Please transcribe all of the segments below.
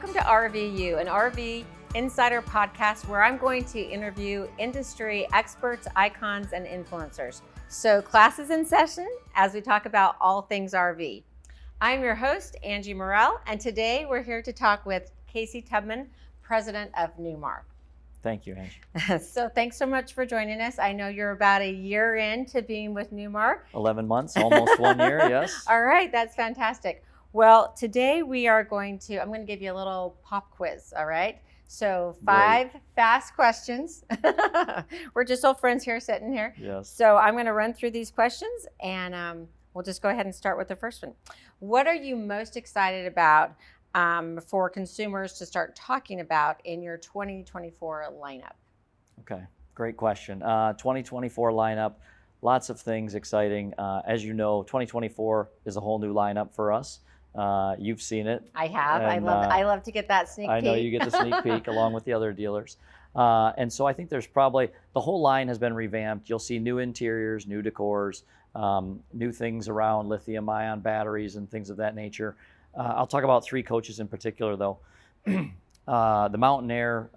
Welcome to RVU, an RV insider podcast where I'm going to interview industry experts, icons, and influencers. So class is in session as we talk about all things RV. I'm your host, Angie Morrell, and today we're here to talk with Casey Tubman, president of Newmar. Thank you, Angie. So thanks so much for joining us. I know you're about a year into being with Newmar. 11 months, almost 1 year, yes. All right, that's fantastic. Well, today I'm going to give you a little pop quiz, all right? So 5 fast questions. We're just old friends here sitting here. Yes. So I'm going to run through these questions and we'll just go ahead and start with the first one. What are you most excited about for consumers to start talking about in your 2024 lineup? Okay, great question. 2024 lineup, lots of things exciting. As you know, 2024 is a whole new lineup for us. You've seen it. I have. And, I love to get that sneak peek. I know you get the sneak peek along with the other dealers. And so I think there's probably, the whole line has been revamped. You'll see new interiors, new decors, new things around lithium ion batteries and things of that nature. I'll talk about 3 coaches in particular though. The Mountain Air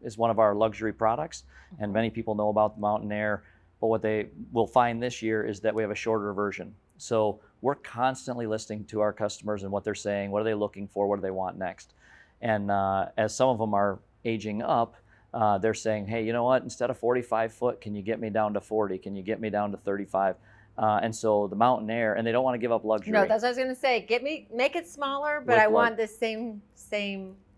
is one of our luxury products, and many people know about the Mountain Air, but what they will find this year is that we have a shorter version. So we're constantly listening to our customers and what they're saying, what are they looking for, what do they want next. And as some of them are aging up, they're saying, hey, you know what, instead of 45 foot, can you get me down to 40? Can you get me down to 35? And so the Mountain Air, and they don't want to give up luxury. No, that's what I was going to say. Make it smaller, but I want the same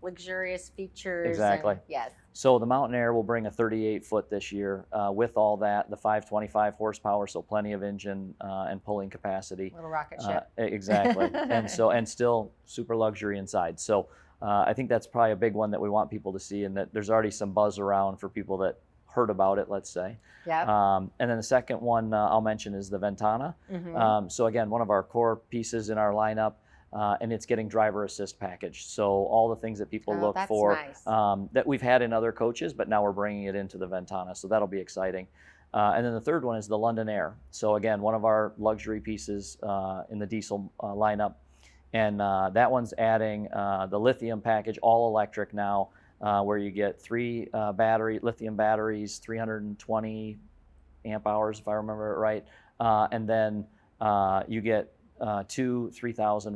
luxurious features. Exactly. And, yes. So the Mountain Air will bring a 38 foot this year with all that, the 525 horsepower, so plenty of engine and pulling capacity. Little rocket ship. Exactly. and still super luxury inside. So I think that's probably a big one that we want people to see, and that there's already some buzz around for people that heard about it, let's say. Yeah. And then the second one I'll mention is the Ventana. Mm-hmm. So again, one of our core pieces in our lineup. And it's getting driver assist package. So all the things that people look for nice. That we've had in other coaches, but now we're bringing it into the Ventana. So that'll be exciting. And then the third one is the London Air. So again, one of our luxury pieces in the diesel lineup. And that one's adding the lithium package, all electric now, where you get 3 lithium batteries, 320 amp hours, if I remember it right. And then you get 2 3,000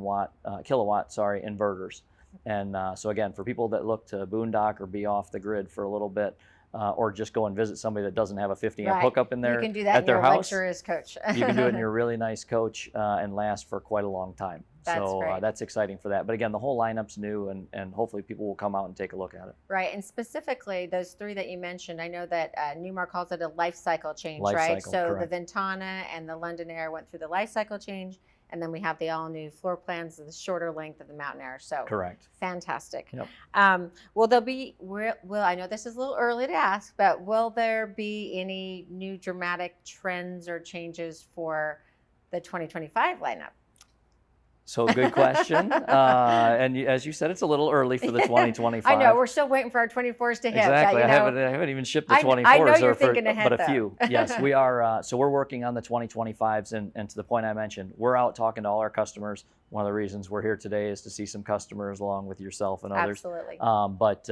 kilowatt inverters. And so again, for people that look to boondock or be off the grid for a little bit, or just go and visit somebody that doesn't have a 50 amp hookup in there, you can do that at in their your house, luxurious coach. you can do it in your really nice coach and last for quite a long time. That's great. That's exciting for that. But again, the whole lineup's new, and hopefully people will come out and take a look at it. Right, and specifically those 3 that you mentioned, I know that Newmar calls it a life cycle change, Life right? cycle, So correct. the Ventana and the London Air went through the life cycle change, and then we have the all-new floor plans of the shorter length of the Mountain Air. So Correct. fantastic. Yep. I know this is a little early to ask, but will there be any new dramatic trends or changes for the 2025 lineup? So good question. And as you said, it's a little early for the 2025. I know, we're still waiting for our 24s to hit. Exactly. You know, I haven't even shipped the 24s. I know you're thinking ahead, but a few. Yes, we are. So we're working on the 2025s. And to the point I mentioned, we're out talking to all our customers. One of the reasons we're here today is to see some customers along with yourself and others. Absolutely. But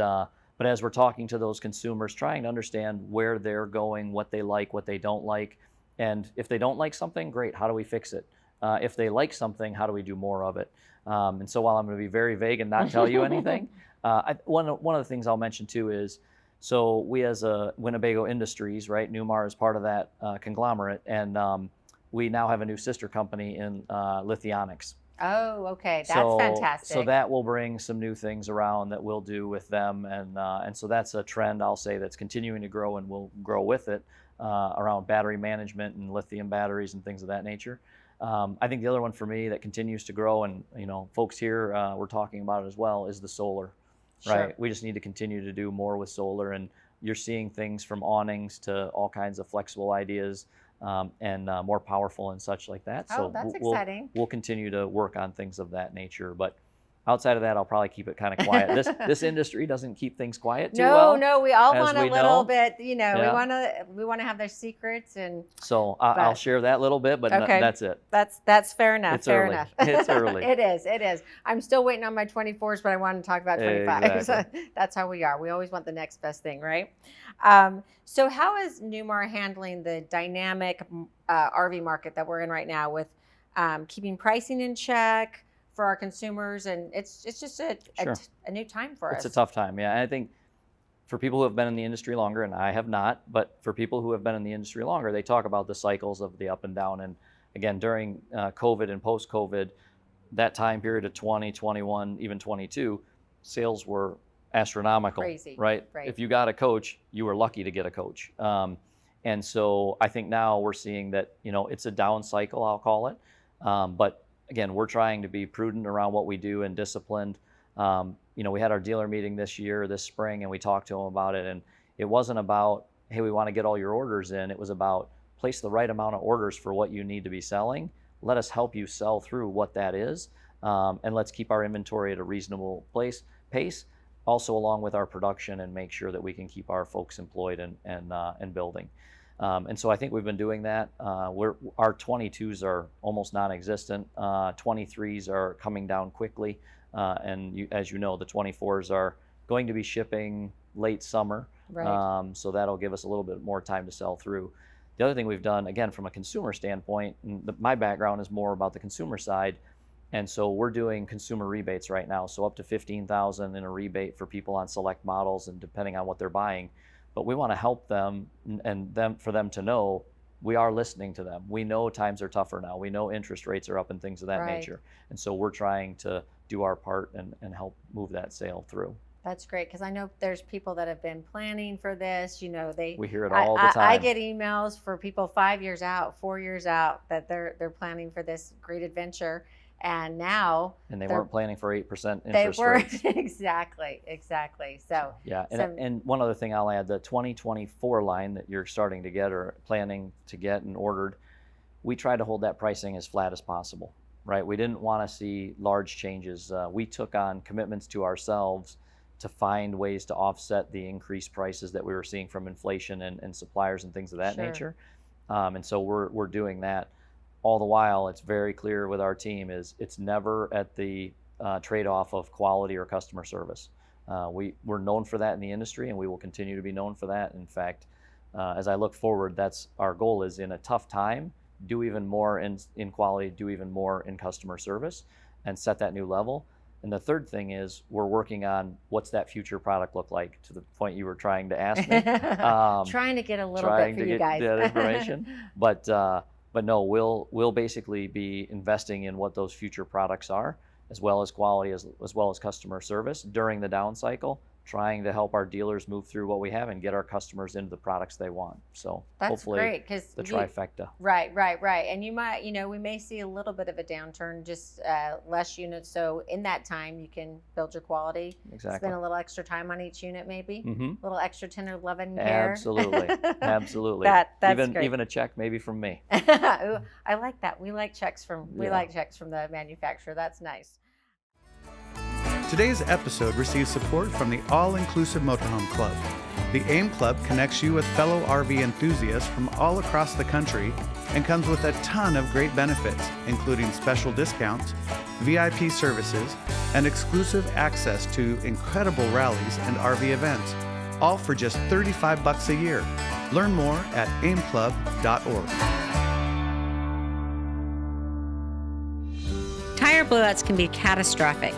as we're talking to those consumers, trying to understand where they're going, what they like, what they don't like. And if they don't like something, great, how do we fix it? If they like something, how do we do more of it? And so while I'm going to be very vague and not tell you anything, one of the things I'll mention too is, so we as a Winnebago Industries, right, Newmar is part of that conglomerate, and we now have a new sister company in Lithionics. Oh, okay, that's fantastic. So that will bring some new things around that we'll do with them, and so that's a trend, I'll say, that's continuing to grow and will grow with it around battery management and lithium batteries and things of that nature. I think the other one for me that continues to grow, and folks here we're talking about it as well, is the solar. Sure. Right? We just need to continue to do more with solar, and you're seeing things from awnings to all kinds of flexible ideas and more powerful and such like that. Oh, So that's exciting. We'll continue to work on things of that nature, but Outside of that, I'll probably keep it kind of quiet. This industry doesn't keep things quiet too well. No, we all as want a we little know. bit, Yeah. we want to have their secrets and So I'll share that little bit, but okay. that's it. That's fair enough. It's fair early. enough. It's early. It is. I'm still waiting on my 24s, but I want to talk about 25. Exactly. So that's how we are. We always want the next best thing, right? So how is Newmar handling the dynamic RV market that we're in right now with keeping pricing in check for our consumers? And it's just a new time for us. It's a tough time, yeah. And I think for people who have been in the industry longer, and I have not, but for people who have been in the industry longer, they talk about the cycles of the up and down. And again, during COVID and post-COVID, that time period of 20, 21, even 22, sales were astronomical. Crazy. Right? If you got a coach, you were lucky to get a coach. And so I think now we're seeing that, it's a down cycle, I'll call it. But again, we're trying to be prudent around what we do and disciplined. We had our dealer meeting this spring, and we talked to them about it. And it wasn't about, hey, we want to get all your orders in. It was about place the right amount of orders for what you need to be selling. Let us help you sell through what that is. And let's keep our inventory at a reasonable pace, also along with our production, and make sure that we can keep our folks employed and building. And so I think we've been doing that. Our 22s are almost non-existent. 23s are coming down quickly. And as you know, the 24s are going to be shipping late summer. Right. So that'll give us a little bit more time to sell through. The other thing we've done, again, from a consumer standpoint, my background is more about the consumer side. And so we're doing consumer rebates right now. So up to $15,000 in a rebate for people on select models, and depending on what they're buying. But we want to help them for them to know we are listening to them. We know times are tougher now. We know interest rates are up and things of that nature. And so we're trying to do our part and help move that sale through. That's great, because I know there's people that have been planning for this. We hear it all the time. I get emails for people 5 years out, 4 years out, that they're planning for this great adventure. And now they weren't planning for 8% interest they were rates. exactly. So yeah, and one other thing I'll add: the 2024 line that you're starting to get or planning to get and ordered, we try to hold that pricing as flat as possible. Right? We didn't want to see large changes. We took on commitments to ourselves to find ways to offset the increased prices that we were seeing from inflation and suppliers and things of that nature. And so we're doing that. All the while, it's very clear with our team it's never at the trade-off of quality or customer service. We're known for that in the industry, and we will continue to be known for that. In fact, as I look forward, that's our goal: is in a tough time, do even more in quality, do even more in customer service, and set that new level. And the third thing is we're working on what's that future product look like, to the point you were trying to ask me. Trying to get a little bit for you guys. That information. But no, we'll basically be investing in what those future products are, as well as quality, as well as customer service during the down cycle, trying to help our dealers move through what we have and get our customers into the products they want. So that's hopefully great, because the trifecta. Right. And you might, we may see a little bit of a downturn, just less units. So in that time, you can build your quality. Exactly. Spend a little extra time on each unit, maybe. Mm-hmm. A little extra tender loving care. Absolutely. That's great. Even a check maybe from me. Ooh, I like that. We like checks from the manufacturer. That's nice. Today's episode receives support from the AIl-Inclusive Motorhome Club. The AIM Club connects you with fellow RV enthusiasts from all across the country and comes with a ton of great benefits, including special discounts, VIP services, and exclusive access to incredible rallies and RV events, all for just $35 a year. Learn more at aimclub.org. Tire blowouts can be catastrophic.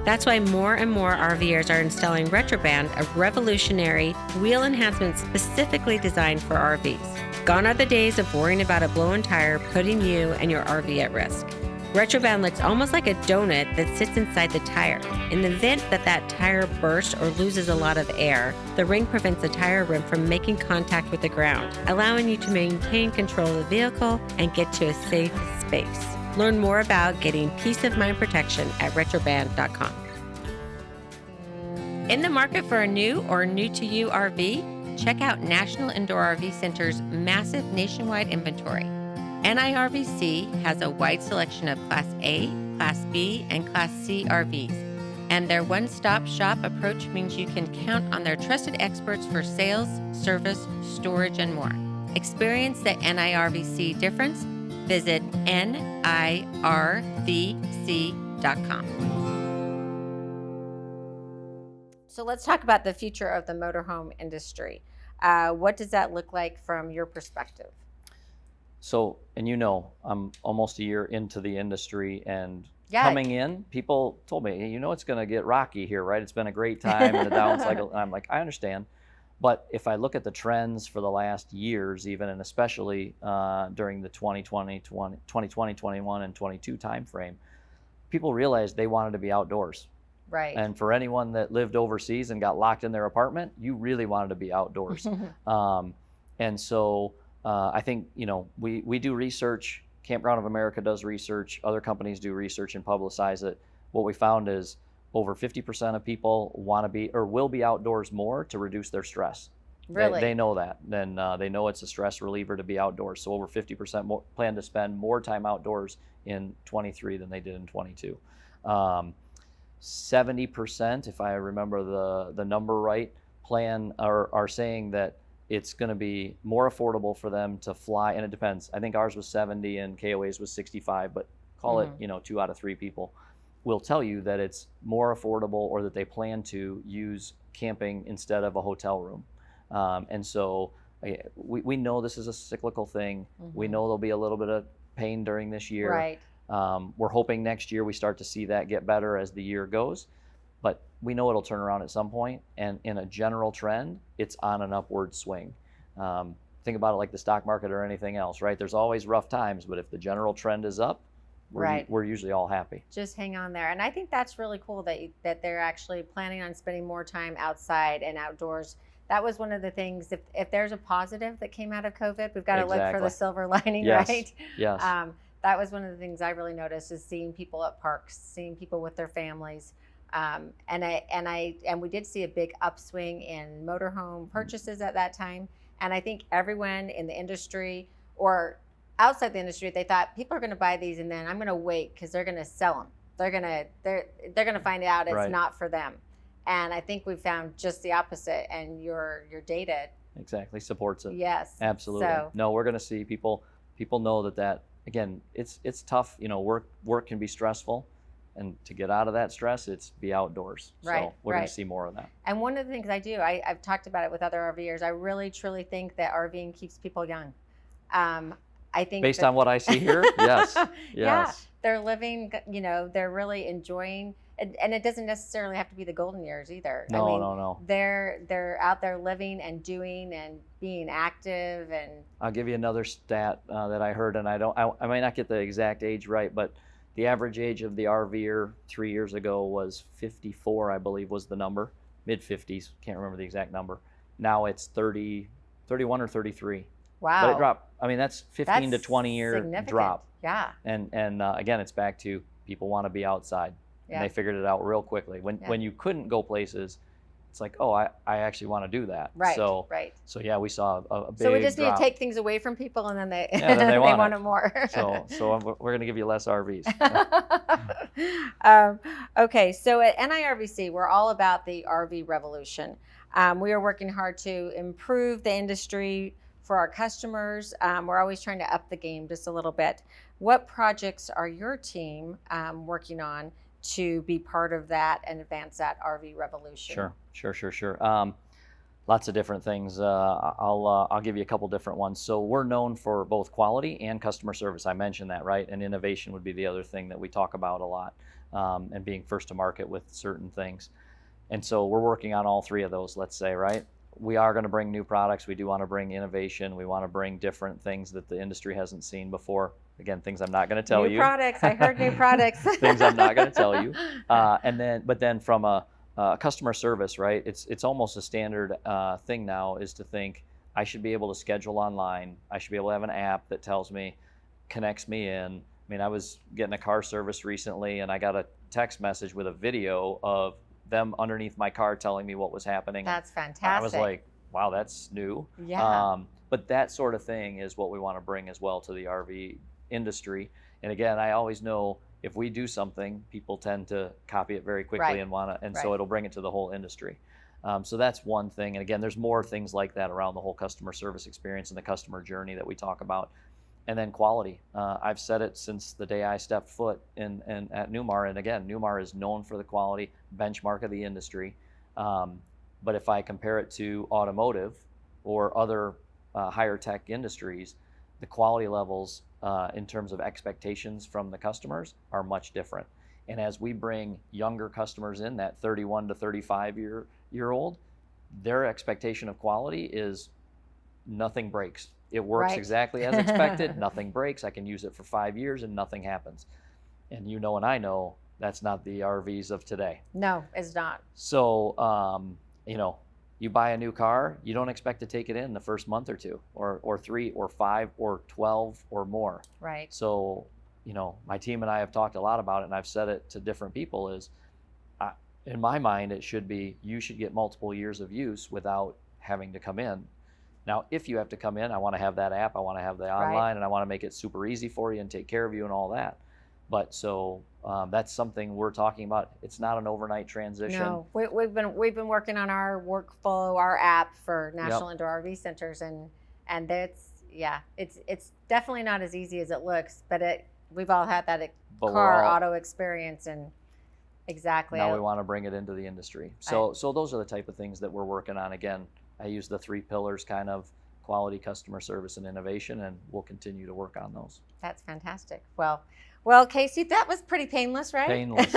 That's why more and more RVers are installing RettroBand, a revolutionary wheel enhancement specifically designed for RVs. Gone are the days of worrying about a blown tire putting you and your RV at risk. RettroBand looks almost like a donut that sits inside the tire. In the event that tire bursts or loses a lot of air, the ring prevents the tire rim from making contact with the ground, allowing you to maintain control of the vehicle and get to a safe space. Learn more about getting peace of mind protection at RettroBand.com. In the market for a new or new-to-you RV? Check out National Indoor RV Center's massive nationwide inventory. NIRVC has a wide selection of Class A, Class B, and Class C RVs, And their one-stop shop approach means you can count on their trusted experts for sales, service, storage, and more. Experience the NIRVC difference. Visit NIRVC.com. So let's talk about the future of the motorhome industry. What does that look like from your perspective? So, and I'm almost a year into the industry, and Yeah. coming in, people told me, hey, it's going to get rocky here, right? It's been a great time in the down cycle. And I'm like, I understand. But if I look at the trends for the last years, even, and especially during the 2020, 21, and 22 timeframe, people realized they wanted to be outdoors. Right. And for anyone that lived overseas and got locked in their apartment, you really wanted to be outdoors. And so I think, we do research. Campground of America does research. Other companies do research and publicize it. What we found is over 50% of people want to be or will be outdoors more to reduce their stress. Really? They know that. Then they know it's a stress reliever to be outdoors. So over 50% more plan to spend more time outdoors in 23 than they did in 22. 70%, if I remember the number right, are saying that it's going to be more affordable for them to fly, and it depends. I think ours was 70 and KOA's was 65, but call it 2 out of 3 people will tell you that it's more affordable, or that they plan to use camping instead of a hotel room. And so we know this is a cyclical thing. We know there'll be a little bit of pain during this year. Right. We're hoping next year we start to see that get better as the year goes, but we know it'll turn around at some point, and in a general trend, it's on an upward swing. Think about it like the stock market or anything else, right? There's always rough times, but if the general trend is up, we're usually all happy. Just hang on there. And I think that's really cool that they're actually planning on spending more time outside and outdoors. That was one of the things, if there's a positive that came out of COVID, we've got to look for the silver lining, yes. right? Yes. That was one of the things I really noticed, is seeing people at parks, seeing people with their families. And we did see a big upswing in motorhome purchases at that time. And I think everyone in the industry or outside the industry, they thought people are going to buy these, and then I'm going to wait because they're going to sell them. They're going to find out it's not for them. And I think we found just the opposite, and your data exactly supports it. Yes, absolutely. So, no, we're going to see people know that again, it's tough. Work can be stressful, and to get out of that stress, it's be outdoors. Right, so we're going to see more of that. And one of the things I do, I've talked about it with other RVers. I really truly think that RVing keeps people young. I think based on what I see here, yes. Yeah, they're living. They're really enjoying. And it doesn't necessarily have to be the golden years either. No. They're out there living and doing and being active. And I'll give you another stat that I heard, and I might not get the exact age right, but the average age of the RVer 3 years ago was 54, I believe was the number, mid-50s. Can't remember the exact number. Now it's 31 or 33. Wow. But it dropped. That's 15 to 20 year drop. Yeah. And again, it's back to people want to be outside. Yeah. And they figured it out real quickly. When you couldn't go places, it's like, oh, I actually want to do that. Right. So yeah, we saw a big drop. So we just need to take things away from people, and then they they want it more. so we're going to give you less RVs. Okay, so at NIRVC, we're all about the RV revolution. We are working hard to improve the industry for our customers. We're always trying to up the game just a little bit. What projects are your team working on to be part of that and advance that RV revolution? Sure. Lots of different things. I'll give you a couple different ones. So we're known for both quality and customer service. I mentioned that, right? And innovation would be the other thing that we talk about a lot, and being first to market with certain things. And so we're working on all three of those, let's say, right? We are going to bring new products. We do want to bring innovation. We want to bring different things that the industry hasn't seen before. Again, things I'm not going to tell you. New products. I heard new products. Things I'm not going to tell you. But then from a customer service, right? It's almost a standard thing now is to think I should be able to schedule online. I should be able to have an app that tells me, connects me in. I was getting a car service recently, and I got a text message with a video of them underneath my car telling me what was happening. That's fantastic. I was like, wow, that's new. Yeah. But that sort of thing is what we want to bring as well to the RV industry. And again, I always know if we do something, people tend to copy it very quickly Right. and want to, and Right. so it'll bring it to the whole industry. So that's one thing. And again, there's more things like that around the whole customer service experience and the customer journey that we talk about. And then quality. I've said it since the day I stepped foot in at Newmar. And again, Newmar is known for the quality benchmark of the industry. But if I compare it to automotive or other higher tech industries, the quality levels in terms of expectations from the customers are much different. And as we bring younger customers in, that 31 to 35 year old, their expectation of quality is nothing breaks. It works Right. exactly as expected. Nothing breaks. I can use it for 5 years and nothing happens. And you know, and I know that's not the RVs of today. No, it's not. So, you know, you buy a new car, you don't expect to take it in the first month or two, or 3 or 5 or 12 or more. Right. So, you know, my team and I have talked a lot about it, and I've said it to different people, is in my mind, it should be, you should get multiple years of use without having to come in. Now, if you have to come in, I want to have that app, I want to have the online, Right. and I want to make it super easy for you and take care of you and all that. But so that's something we're talking about. It's not an overnight transition. No, we've been working on our workflow, our app for National Indoor RV Centers, and it's definitely not as easy as it looks. But we've all had that But car auto experience, and exactly. Now we want to bring it into the industry. So those are the type of things that we're working on. Again, I use the 3 pillars kind of: quality, customer service, and innovation, and we'll continue to work on those. That's fantastic. Well, Casey, that was pretty painless, right? Painless.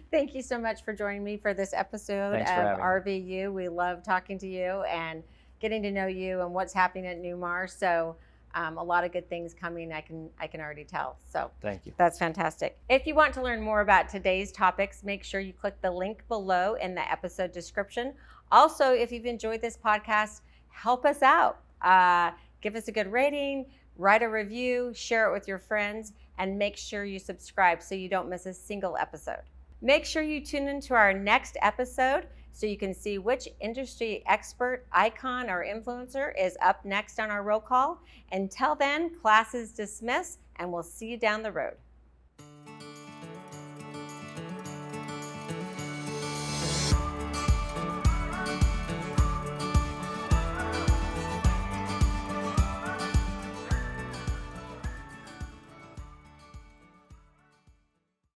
Thank you so much for joining me for this episode Thanks for of having me. RVU. We love talking to you and getting to know you and what's happening at Newmar. So a lot of good things coming, I can already tell. So Thank you. that's fantastic. If you want to learn more about today's topics, make sure you click the link below in the episode description. Also, if you've enjoyed this podcast, help us out. Give us a good rating, write a review, share it with your friends, and make sure you subscribe so you don't miss a single episode. Make sure you tune into our next episode so you can see which industry expert, icon, or influencer is up next on our roll call. Until then, class is dismissed, and we'll see you down the road.